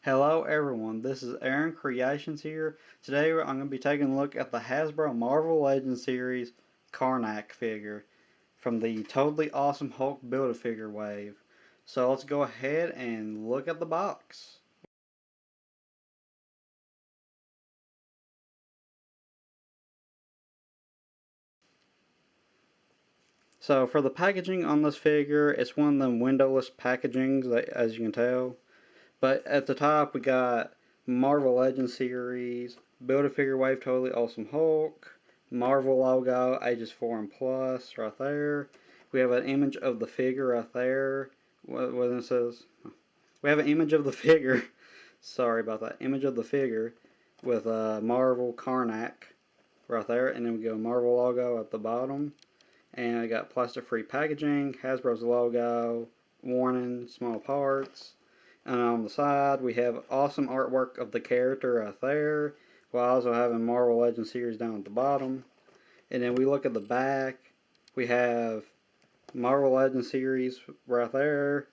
Hello everyone, this is Aaron Creations here. Today I'm going to be taking a look at the Hasbro Marvel Legends series Karnak figure from the totally awesome Hulk Build-A-Figure wave. So let's go ahead and look at the box. So for the packaging on this figure, it's one of them windowless packagings as you can tell. But at the top we got Marvel Legends series, Build-A-Figure Wave Totally Awesome Hulk, Marvel logo, ages 4 and plus, right there. We have an image of the figure right there. What it says? We have an image of the figure. Sorry about that. Image of the figure with Marvel Karnak right there, and then we go Marvel logo at the bottom, and I got plastic-free packaging, Hasbro's logo, warning, small parts. And on the side, we have awesome artwork of the character right there, while also having Marvel Legends series down at the bottom. And then we look at the back, we have Marvel Legends series right there,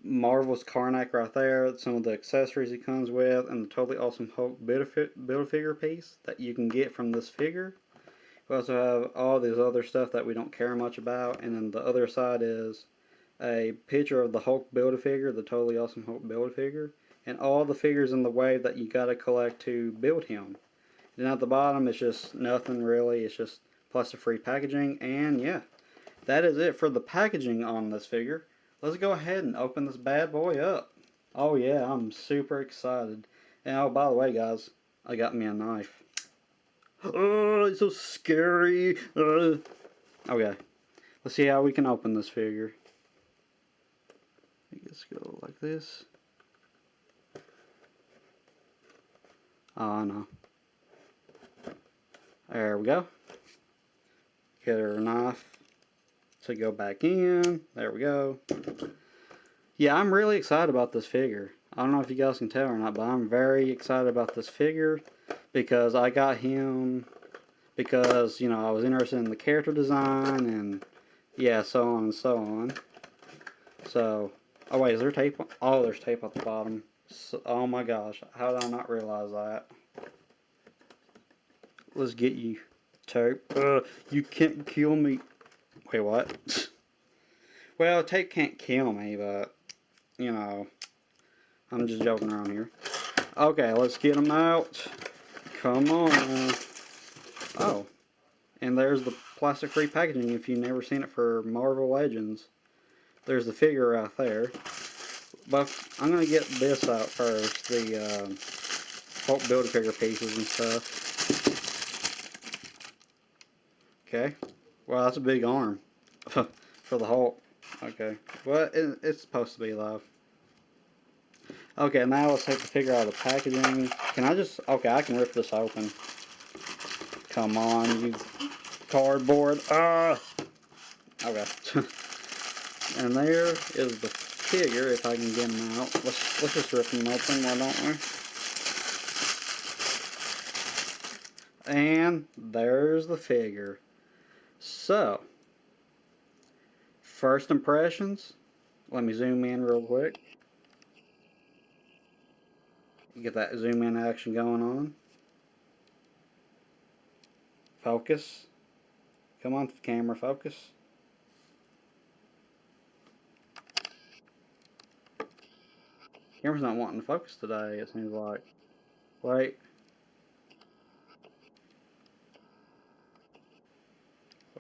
Marvel's Karnak right there, some of the accessories he comes with, and the totally awesome Hulk Build-A-Figure piece that you can get from this figure. We also have all this other stuff that we don't care much about, and then the other side is a picture of the Hulk Build-A-Figure, the totally awesome Hulk Build-A-Figure, and all the figures in the wave that you gotta collect to build him. Then at the bottom, it's just nothing really. It's just plastic-free packaging, and yeah, that is it for the packaging on this figure. Let's go ahead and open this bad boy up. Oh yeah, I'm super excited. And oh, by the way, guys, I got me a knife. Oh, it's so scary. Okay, let's see how we can open this figure. Let's go like this. Oh no. There we go. Get our knife to go back in. There we go. Yeah, I'm really excited about this figure. I don't know if you guys can tell or not, but I'm very excited about this figure because I got him because, you know, I was interested in the character design and yeah, so on and so on. So, oh wait, is there tape? Oh, there's tape at the bottom. So, oh my gosh, how did I not realize that? Let's get you tape. You can't kill me. Wait, what? Well, tape can't kill me, but, you know, I'm just joking around here. Okay, let's get them out. Come on. Oh, and there's the plastic-free packaging if you've never seen it for Marvel Legends. There's the figure right there. But I'm going to get this out first, the Hulk Build-A-Figure pieces and stuff. Okay. Wow, that's a big arm for the Hulk. Okay. Well, it's supposed to be though. Okay, now let's take the figure out of the packaging. Can I just... Okay, I can rip this open. Come on, you cardboard. Ah! Okay. And there is the figure, if I can get him out. Let's just rip him open, why don't we? And there's the figure. So, first impressions. Let me zoom in real quick. Get that zoom in action going on. Focus. Come on, camera, focus. Camera's not wanting to focus today, it seems like. Wait.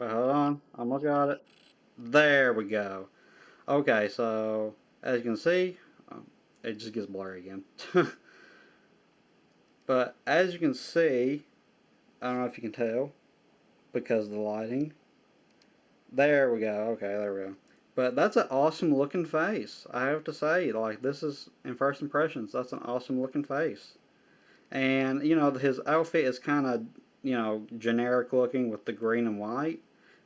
Wait, hold on. I'm looking at it. There we go. Okay, so as you can see, it just gets blurry again. But as you can see, I don't know if you can tell because of the lighting. There we go. Okay, there we go. But that's an awesome looking face. I have to say, like, this is in first impressions. That's an awesome looking face. And you know, his outfit is kind of, you know, generic looking with the green and white.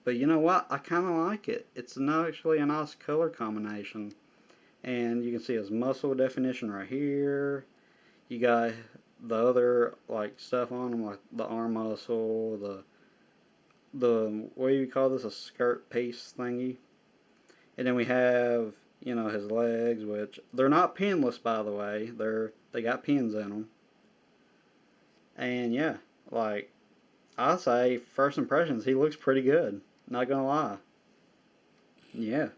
But you know what? I kind of like it. It's actually a nice color combination. And you can see his muscle definition right here. You got the other like stuff on him, like the arm muscle, the what do you call this, a skirt piece thingy. And then we have you know, his legs, which they're not pinless, by the way. They got pins in them. And yeah, like I say, first impressions, he looks pretty good. Not gonna lie. Yeah.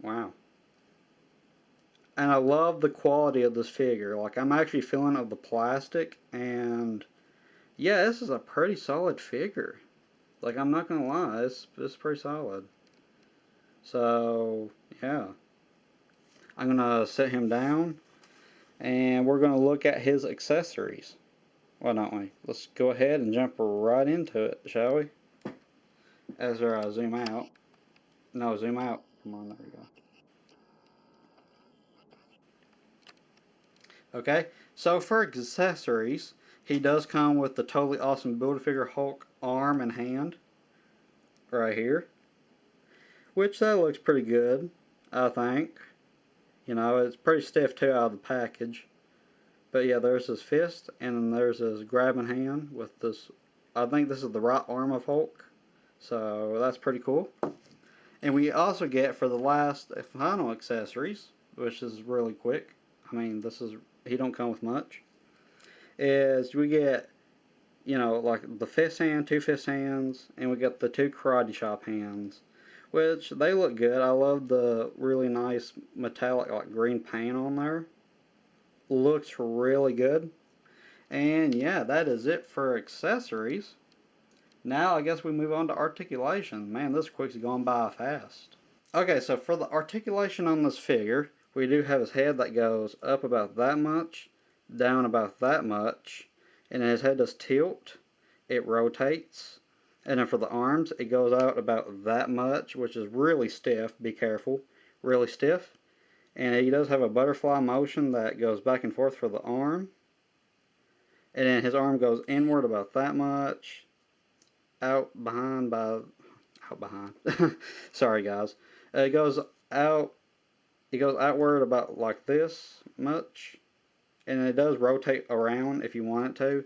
Wow. And I love the quality of this figure. Like I'm actually feeling of the plastic, and yeah, this is a pretty solid figure. Like I'm not gonna lie, it's pretty solid. So yeah, I'm gonna set him down, and we're gonna look at his accessories. Why don't we? Let's go ahead and jump right into it, shall we? As I zoom out. No, zoom out. Come on, there we go. Okay, so for accessories, he does come with the totally awesome Build-A-Figure Hulk arm and hand right here, which that looks pretty good, I think. You know, it's pretty stiff too out of the package. But yeah, there's his fist, and then there's his grabbing hand with this. I think this is the right arm of Hulk, so that's pretty cool. And we also get for the last final accessories, which is really quick. I mean, this is he don't come with much. Is we get like the fist hand, two fist hands, and we got the two karate chop hands, which they look good. I love the really nice metallic like green paint on there. Looks really good. And yeah, that is it for accessories. Now I guess we move on to articulation. Man, this quick's going by fast. Okay, so for the articulation on this figure, we do have his head that goes up about that much, down about that much, and his head does tilt, it rotates, and then for the arms, it goes out about that much, which is really stiff, be careful, really stiff, and he does have a butterfly motion that goes back and forth for the arm, and then his arm goes inward about that much, out behind by, out behind, sorry guys, it goes out it goes outward about like this much, and it does rotate around if you want it to,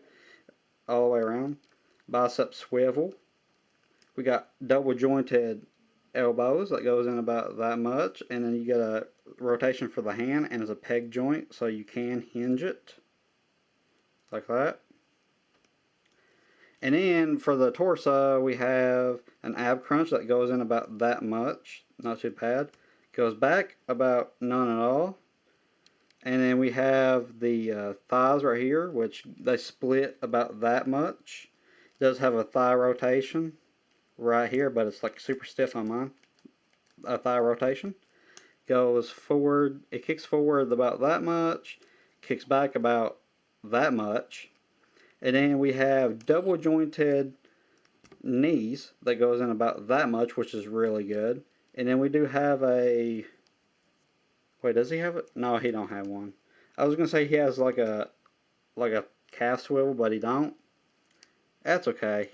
all the way around. Bicep swivel. We got double jointed elbows that goes in about that much, and then you get a rotation for the hand, and it's a peg joint, so you can hinge it like that. And then for the torso, we have an ab crunch that goes in about that much, not too bad. Goes back about none at all. And then we have the thighs right here, which they split about that much. It does have a thigh rotation right here, but it's like super stiff on mine. A thigh rotation. Goes forward, it kicks forward about that much, kicks back about that much. And then we have double jointed knees that goes in about that much, which is really good. And then we do have a, wait, does he have it? No, he don't have one. I was gonna say he has like a calf swivel, but he don't. That's okay.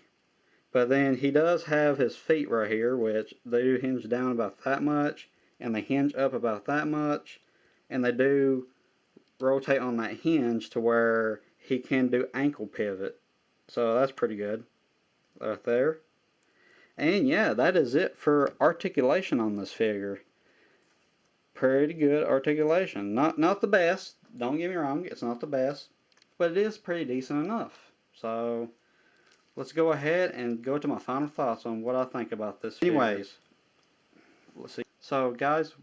But then he does have his feet right here, which they do hinge down about that much, and they hinge up about that much, and they do rotate on that hinge to where he can do ankle pivot. So that's pretty good right there. And yeah, that is it for articulation on this figure. Pretty good articulation. Not the best. Don't get me wrong, it's not the best, but it is pretty decent enough. So let's go ahead and go to my final thoughts on what I think about this figure. Anyways, let's see. So guys,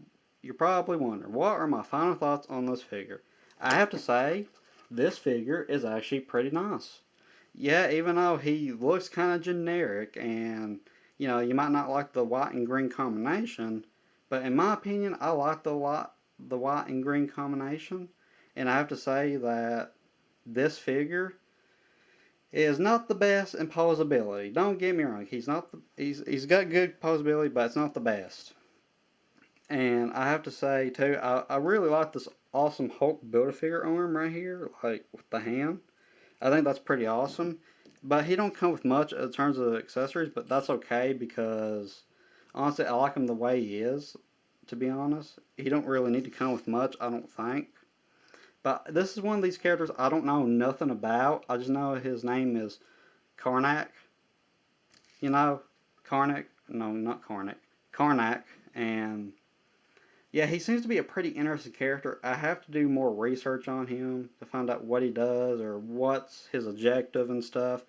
you're probably wondering, what are my final thoughts on this figure? I have to say, this figure is actually pretty nice. Yeah, even though he looks kind of generic and, you might not like the white and green combination, but in my opinion, I like the white and green combination. And I have to say that this figure is not the best in posability. Don't get me wrong, he's got good posability, but it's not the best. And I have to say too, I really like this awesome Hulk Build-A-Figure arm right here, like with the hand. I think that's pretty awesome. But he don't come with much in terms of accessories, but that's okay because honestly, I like him the way he is. To be honest, he don't really need to come with much, I don't think. But this is one of these characters I don't know nothing about. I just know his name is Karnak. You know, Karnak. No, not Karnak. Karnak, and Yeah, he seems to be a pretty interesting character. I have to do more research on him to find out what he does or what's his objective and stuff.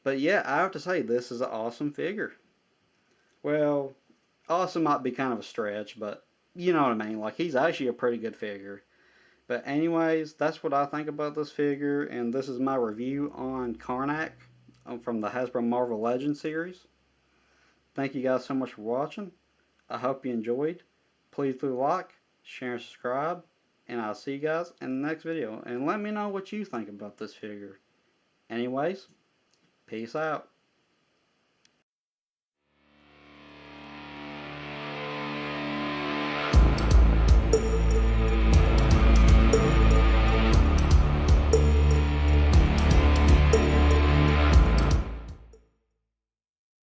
But yeah, I have to say, this is an awesome figure. Well, awesome might be kind of a stretch, but you know what I mean. Like, he's actually a pretty good figure. But, anyways, that's what I think about this figure, and this is my review on Karnak from the Hasbro Marvel Legends series. Thank you guys so much for watching. I hope you enjoyed. Please do like, share, and subscribe. And I'll see you guys in the next video. And let me know what you think about this figure. Anyways, peace out.